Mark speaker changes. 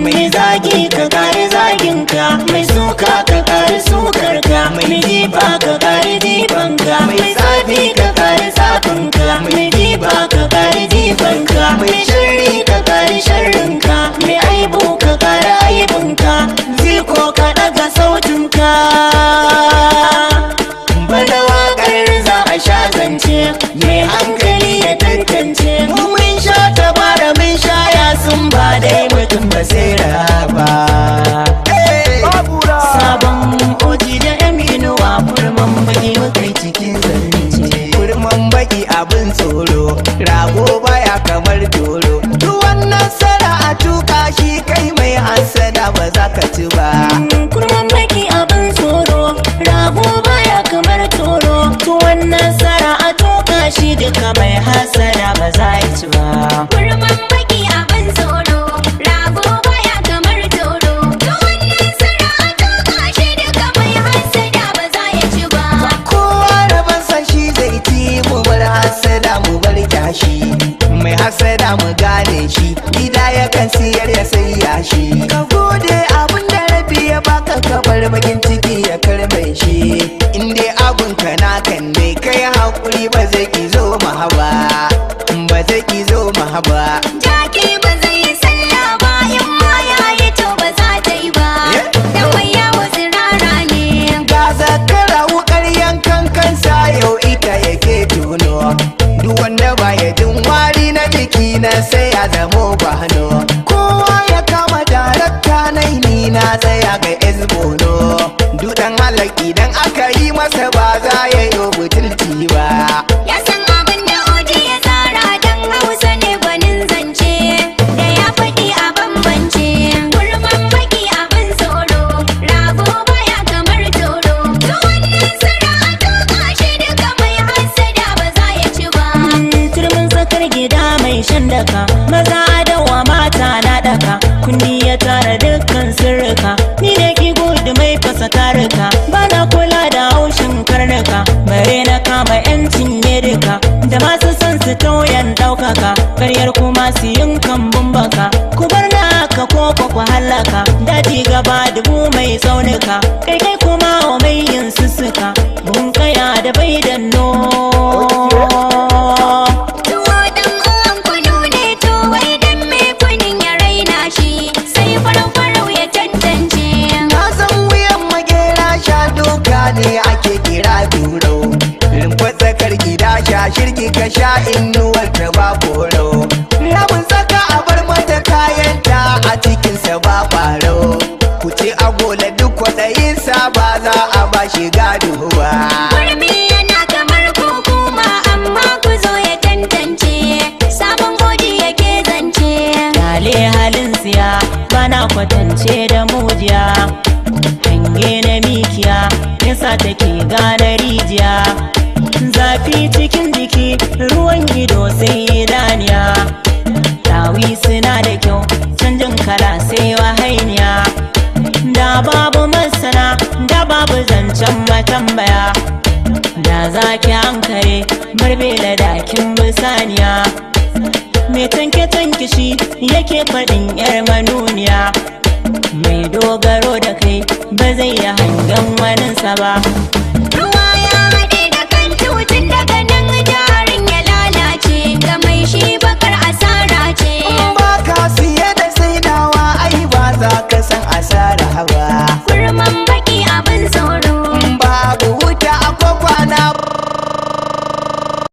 Speaker 1: mai zagi ka kare zaginka, mai suka ka kare sukarka, mai jifa ka kare jifanka, mai tsafi ka kare tsafinka, mai jifa ka kare jifanka, mai sharri ka kare sharrinka, mai aibu ka kare aibinka, ziko ka daga sautinka. Bada waƙar za a sha zance, mai hankali ya tantance. Mu mun sha tabara mun sha yasin, ba dai mutum ba sai raba. Sabon oji da Aminuwa kurman baki mukai cikin zance. Kurman baki abin tsoro, rago baya kamar doro. Duk wannan sara a tuka shi, kai mai hassada ba za ka ci ba. Kurman baki abin tsoro, rago baya kamar toro. Duk wannan sara a tuka shi, duka mai hassada ba za ya ci ba.
Speaker 2: Kurman baki abin tsoro, rago baya kamar toro. Duk wannan sara a tuka shi, duka mai hassada ba za ya ci ba.
Speaker 1: Kowa rabansa shi zai ci, mu bar hassada mu bar kyashi. Mai hassada mu gane shi, gida yakan siyar ya sayya shi. Ka gode abin da rabi ya baka, ka bar bakin ciki ya karbe shi. In dai abun ka nakan ne, kai hakuri ba zai ki zo mahaba, ba zai ki zo mahaba.
Speaker 2: Jaki ba zai yi sallah ba, in ma ya yi to ba za ta yi ba. Dan mai yawo tsirara ne.
Speaker 1: Ga zakara wukar yankan kansa, yau ita yake tuno. Duk wanda baya jin wari na jiki na, sai ya zamo bahano. Kowa ya kama darakta na ni na tsaya ga ezbono. Dudan halak idan aka yi masa, ba za ya yi butulci ba.
Speaker 2: Ya san abin da oji ya tsara, dan Hausa ne gwanin zance. Da ya faɗi a bambance. Kurman baki abin tsoro, rago baya kamar toro. Duk wannan sara a tuka shi, duka mai hassada ba za ya ci ba.
Speaker 3: Turmin tsakar gida mai shan daka, maza dawa mata na daka. Kundi ya tara dukkan sirrika, ni ne ki gudu mai fasa tarika. Bana kula da haushin karnuka, bare na kama yancin ne duka. Da masu son su tauyan ɗaukaka, karyar kuma su yin kambun baka. Ku bar na haka ko ku hallaka, daji gaba dubu mai tsaunuka. Kai kuma wa mai yin sussuka, mun kaya da bai danno.
Speaker 2: Tuwo dan uwan kunu ne, to wai dan me kunin ya raina shi, sai farau ya tantance.
Speaker 1: Na san wuyan magera sha doka ne ake kira duro. Rumfa tsakar gida sha shirki ka sha inuwar ta ba koro. Rabin tsaka a bar mata kayanta, a cikinsa ba faro. Ku ce agola duk kwaɗayinsa, ba za a ba shi gado ba.
Speaker 2: Kurmi yana kamar hukuma, amma ku zo ya tantance. Sabon oji yake zance.
Speaker 3: Kale halin siya, bana kwatance da mujiya. Hange na mikiya, yasa take gane rijiya. Zafi cikin jiki, ruwan ido sai idaniya. Tawi suna da kyau, canjin kala sai wahainiya. Da babu masana, da babu zancen matambaya. Da zaki hankare, barbela dakin bisaniya. Mai tanke shi yake faɗin yar manuniya. Mai dogaro da kai ba zai yi hangen waninsa ba.